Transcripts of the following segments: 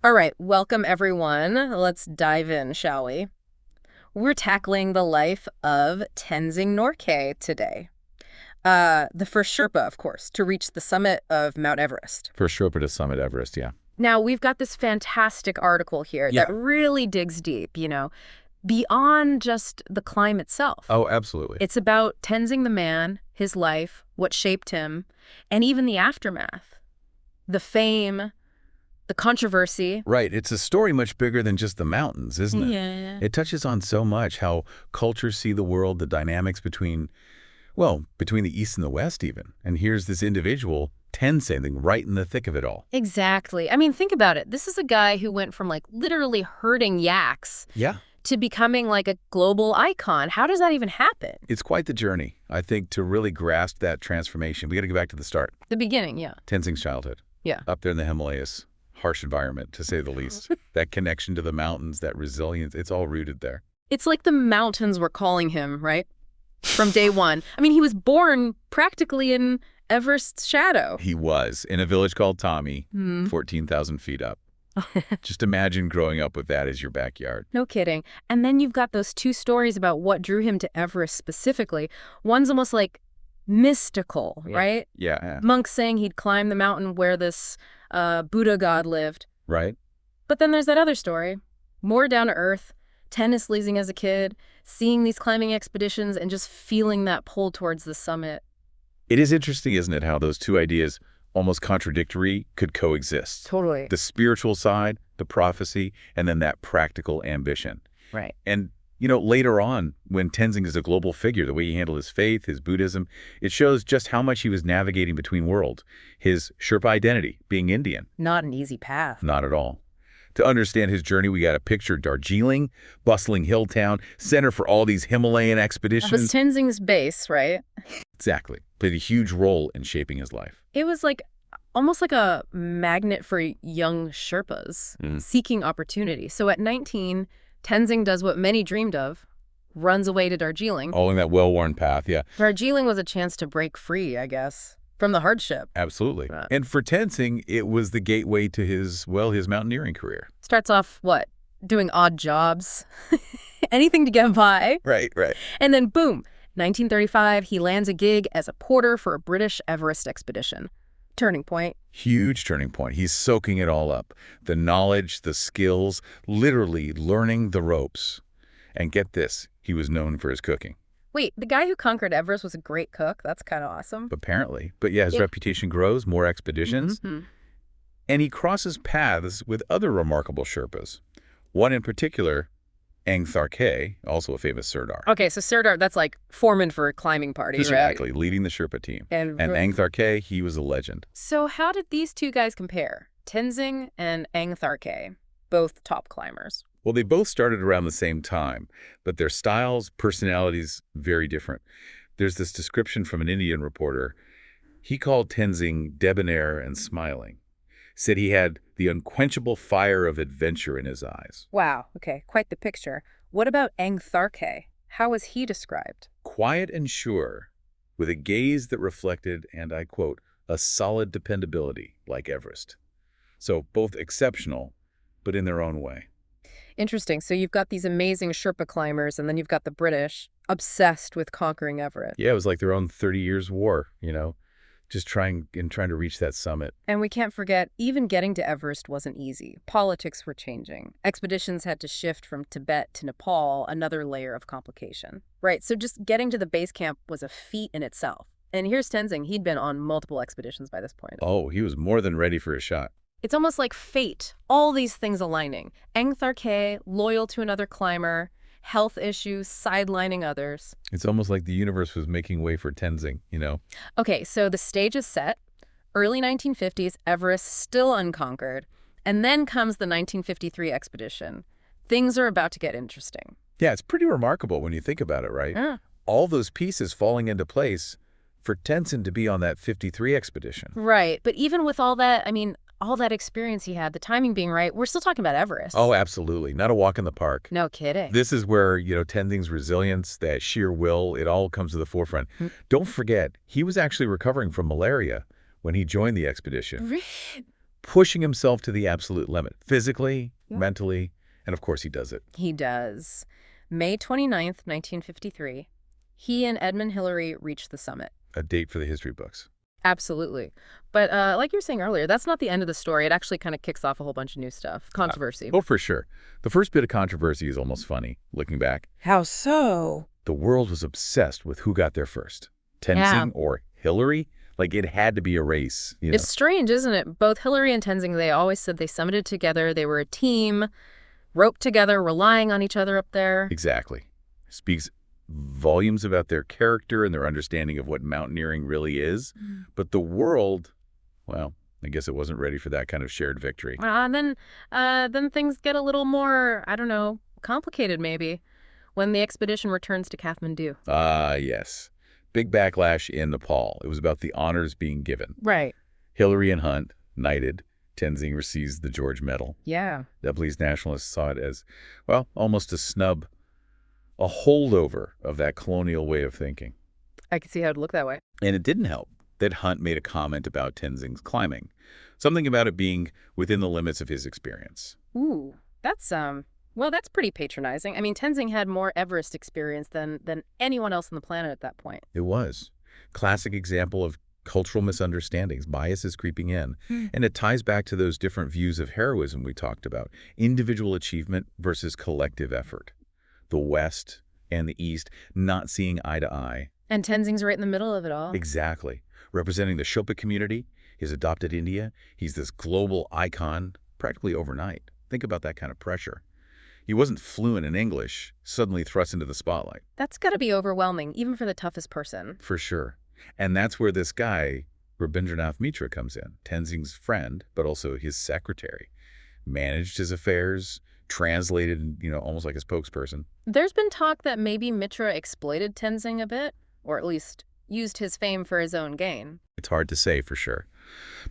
All right, welcome everyone. Let's dive in, shall we? We're tackling the life of Tenzing Norgay today. The first Sherpa, of course, to reach the summit of Mount Everest. For Sherpa to summit Everest, yeah. Now, we've got this fantastic article here Yeah. that really digs deep, beyond just the climb itself. Oh, absolutely. It's about Tenzing the man, his life, what shaped him, and even the aftermath. The fame, the controversy. Right. It's a story much bigger than just the mountains, isn't it? Yeah. It touches on so much, how cultures see the world, the dynamics between the East and the West even. And here's this individual, Tenzing, right in the thick of it all. Exactly. I mean, think about it. This is a guy who went from literally herding yaks Yeah. to becoming a global icon. How does that even happen? It's quite the journey, I think, to really grasp that transformation. We got to go back to the start. The beginning, yeah. Tenzing's childhood. Yeah. Up there in the Himalayas. Harsh environment, to say the least. That connection to the mountains, that resilience, it's all rooted there. It's like the mountains were calling him, right? From day one. I mean, he was born practically in Everest's shadow. He was, in a village called Tommy, 14,000 feet up. Just imagine growing up with that as your backyard. No kidding. And then you've got those two stories about what drew him to Everest specifically. One's almost mystical, right? Yeah. Monks saying he'd climb the mountain where this Buddha god lived. Right? But then there's that other story, more down to earth, tennis losing as a kid, seeing these climbing expeditions and just feeling that pull towards the summit. It is interesting, isn't it, how those two ideas, almost contradictory, could coexist. Totally. The spiritual side, the prophecy, and then that practical ambition. Right. And, later on, when Tenzing is a global figure, the way he handled his faith, his Buddhism, it shows just how much he was navigating between worlds. His Sherpa identity, being Indian. Not an easy path. Not at all. To understand his journey, we got to picture Darjeeling, bustling hill town, center for all these Himalayan That expeditions. was Tenzing's base, right? Exactly. Played a huge role in shaping his life. It was almost like a magnet for young Sherpas seeking opportunity. So at 19, Tenzing does what many dreamed of, runs away to Darjeeling. All in that well-worn path, yeah. Darjeeling was a chance to break free, I guess, from the hardship. Absolutely. And for Tenzing, it was the gateway to his mountaineering career. Starts off, doing odd jobs, anything to get by. Right. And then boom, 1935, he lands a gig as a porter for a British Everest expedition. Turning point. Huge turning point. He's soaking it all up. The knowledge, the skills, literally learning the ropes. And get this, he was known for his cooking. Wait, the guy who conquered Everest was a great cook? That's kind of awesome. Apparently. But yeah, his reputation grows, more expeditions. And he crosses paths with other remarkable Sherpas. One in particular, Tharkay, also a famous Sirdar. Okay, so Sirdar, that's foreman for a climbing party, right? Exactly, leading the Sherpa team. And Tharkay, he was a legend. So how did these two guys compare? Tenzing and Tharkay, both top climbers. Well, they both started around the same time, but their styles, personalities, very different. There's this description from an Indian reporter. He called Tenzing debonair and smiling. Said he had the unquenchable fire of adventure in his eyes. Wow, okay, quite the picture. What about Tharkay? How was he described? Quiet and sure, with a gaze that reflected, and I quote, a solid dependability like Everest. So both exceptional, but in their own way. Interesting. So you've got these amazing Sherpa climbers, and then you've got the British obsessed with conquering Everest. Yeah, it was like their own 30 years war, just trying to reach that summit. And we can't forget, even getting to Everest wasn't easy. Politics were changing. Expeditions had to shift from Tibet to Nepal, another layer of complication. Right, so just getting to the base camp was a feat in itself. And here's Tenzing. He'd been on multiple expeditions by this point. Oh, he was more than ready for a shot. It's almost like fate, all these things aligning. Tharkay, loyal to another climber, health issues, sidelining others. It's almost like the universe was making way for Tenzing, Okay, so the stage is set. Early 1950s, Everest still unconquered. And then comes the 1953 expedition. Things are about to get interesting. Yeah, it's pretty remarkable when you think about it, right? Yeah. All those pieces falling into place for Tenzing to be on that 53 expedition. Right, but even with all that, all that experience he had, the timing being right, we're still talking about Everest. Oh, absolutely. Not a walk in the park. No kidding. This is where, Tenzing's resilience, that sheer will, it all comes to the forefront. Don't forget, he was actually recovering from malaria when he joined the expedition. pushing himself to the absolute limit, physically, Yeah. mentally, and of course he does it. He does. May 29th, 1953, he and Edmund Hillary reached the summit. A date for the history books. Absolutely. But like you were saying earlier, that's not the end of the story. It actually kind of kicks off a whole bunch of new stuff. Controversy. Oh, for sure. The first bit of controversy is almost funny, looking back. How so? The world was obsessed with who got there first. Tenzing Yeah. or Hillary? Like, it had to be a race, you know? It's strange, isn't it? Both Hillary and Tenzing, they always said they summited together. They were a team, roped together, relying on each other up there. Exactly. Speaks volumes about their character and their understanding of what mountaineering really is. But the world, well, I guess it wasn't ready for that kind of shared victory. And then things get a little more, I don't know, complicated maybe, when the expedition returns to Kathmandu. Yes. Big backlash in Nepal. It was about the honors being given. Right. Hillary and Hunt, knighted. Tenzing receives the George Medal. Yeah. Nepalese nationalists saw it as, well, almost a snub, a holdover of that colonial way of thinking. I can see how it'd look that way. And it didn't help that Hunt made a comment about Tenzing's climbing, something about it being within the limits of his experience. Ooh, that's well, that's pretty patronizing. I mean, Tenzing had more Everest experience than anyone else on the planet at that point. It was. Classic example of cultural misunderstandings, biases creeping in. And it ties back to those different views of heroism we talked about, individual achievement versus collective effort. The West and the East not seeing eye to eye. And Tenzing's right in the middle of it all. Exactly. Representing the Sherpa community, his adopted India, he's this global icon practically overnight. Think about that kind of pressure. He wasn't fluent in English, suddenly thrust into the spotlight. That's got to be overwhelming, even for the toughest person. For sure. And that's where this guy, Rabindranath Mitra, comes in. Tenzing's friend, but also his secretary. Managed his affairs, translated, almost like a spokesperson. There's been talk that maybe Mitra exploited Tenzing a bit, or at least used his fame for his own gain. It's hard to say for sure.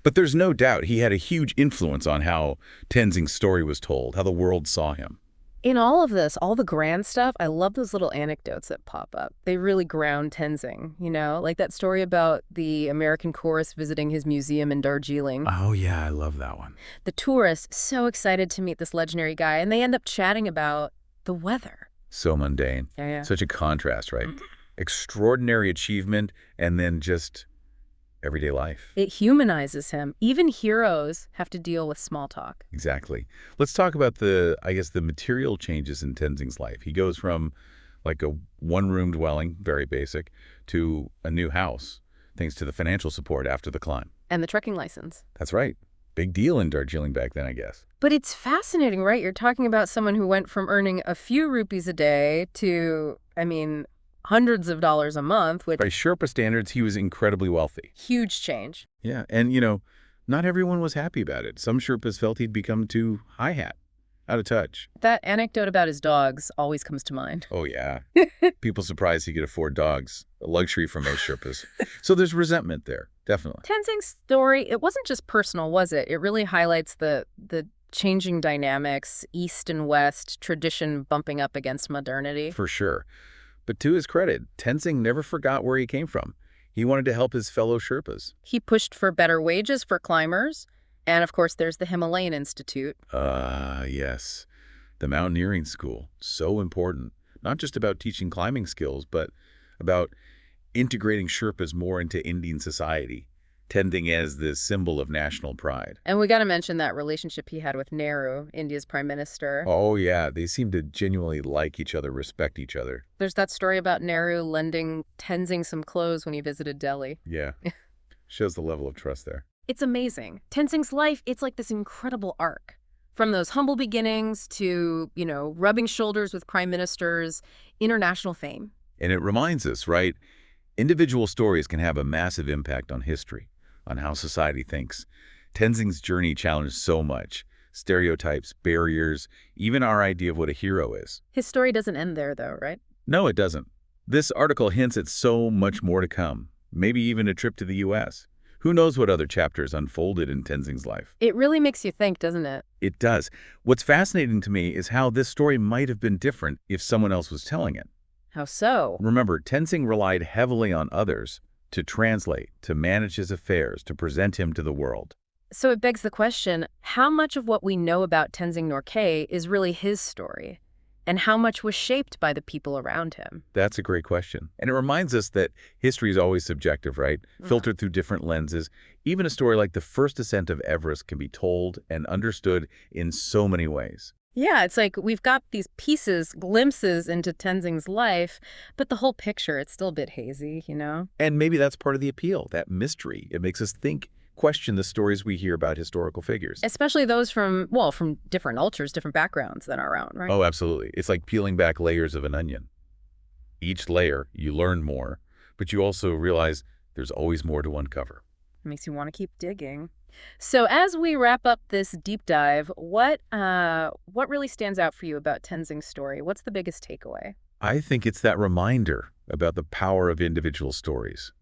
But there's no doubt he had a huge influence on how Tenzing's story was told, how the world saw him. In all of this, all the grand stuff, I love those little anecdotes that pop up. They really ground Tenzing, like that story about the American chorus visiting his museum in Darjeeling. Oh, yeah, I love that one. The tourists so excited to meet this legendary guy, and they end up chatting about the weather. So mundane. Yeah. Such a contrast, right? Extraordinary achievement and then just everyday life. It humanizes him. Even heroes have to deal with small talk. Exactly. Let's talk about the material changes in Tenzing's life. He goes from like a one-room dwelling, very basic, to a new house, thanks to the financial support after the climb. And the trekking license. That's right. Big deal in Darjeeling back then, I guess. But it's fascinating, right? You're talking about someone who went from earning a few rupees a day to, hundreds of dollars a month, which... By Sherpa standards, he was incredibly wealthy. Huge change. Yeah, and, not everyone was happy about it. Some Sherpas felt he'd become too high-hat, out of touch. That anecdote about his dogs always comes to mind. Oh, yeah. People surprised he could afford dogs, a luxury for most Sherpas. So there's resentment there, definitely. Tenzing's story, it wasn't just personal, was it? It really highlights the changing dynamics, East and West, tradition bumping up against modernity. For sure. But to his credit, Tenzing never forgot where he came from. He wanted to help his fellow Sherpas. He pushed for better wages for climbers. And, of course, there's the Himalayan Institute. Yes. The mountaineering school. So important. Not just about teaching climbing skills, but about integrating Sherpas more into Indian society. Tenzing as the symbol of national pride. And we got to mention that relationship he had with Nehru, India's prime minister. Oh, yeah. They seem to genuinely like each other, respect each other. There's that story about Nehru lending Tenzing some clothes when he visited Delhi. Yeah. Shows the level of trust there. It's amazing. Tenzing's life, it's like this incredible arc. From those humble beginnings to, rubbing shoulders with prime ministers, international fame. And it reminds us, right? Individual stories can have a massive impact on history, on how society thinks. Tenzing's journey challenged so much. Stereotypes, barriers, even our idea of what a hero is. His story doesn't end there, though, right? No, it doesn't. This article hints at so much more to come. Maybe even a trip to the U.S. Who knows what other chapters unfolded in Tenzing's life? It really makes you think, doesn't it? It does. What's fascinating to me is how this story might have been different if someone else was telling it. How so? Remember, Tenzing relied heavily on others to translate, to manage his affairs, to present him to the world. So it begs the question, how much of what we know about Tenzing Norgay is really his story? And how much was shaped by the people around him? That's a great question. And it reminds us that history is always subjective, right? Mm. Filtered through different lenses. Even a story like the first ascent of Everest can be told and understood in so many ways. Yeah, it's like we've got these pieces, glimpses into Tenzing's life, but the whole picture, it's still a bit hazy, you know? And maybe that's part of the appeal, that mystery. It makes us think, question the stories we hear about historical figures. Especially those from, well, from different cultures, different backgrounds than our own, right? Oh, absolutely. It's like peeling back layers of an onion. Each layer, you learn more, but you also realize there's always more to uncover. Makes you want to keep digging. So as we wrap up this deep dive, what really stands out for you about Tenzing's story? What's the biggest takeaway? I think it's that reminder about the power of individual stories.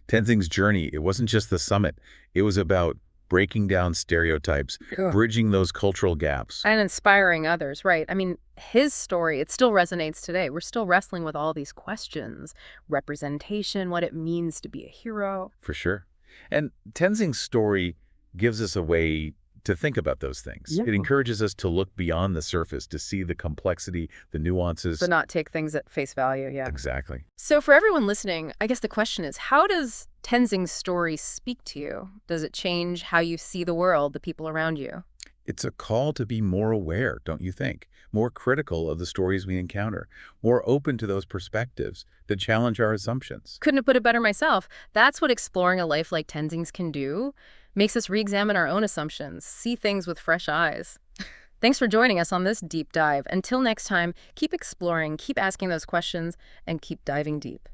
Tenzing's journey, it wasn't just the summit. It was about breaking down stereotypes, Cool. bridging those cultural gaps. And inspiring others, right? I mean, his story, it still resonates today. We're still wrestling with all these questions, representation, what it means to be a hero. For sure. And Tenzing's story gives us a way to think about those things. Yeah. It encourages us to look beyond the surface, to see the complexity, the nuances. But not take things at face value, yeah. Exactly. So for everyone listening, I guess the question is, how does Tenzing's story speak to you? Does it change how you see the world, the people around you? It's a call to be more aware, don't you think? More critical of the stories we encounter, more open to those perspectives that challenge our assumptions. Couldn't have put it better myself. That's what exploring a life like Tenzing's can do. Makes us re-examine our own assumptions, see things with fresh eyes. Thanks for joining us on this deep dive. Until next time, keep exploring, keep asking those questions, and keep diving deep.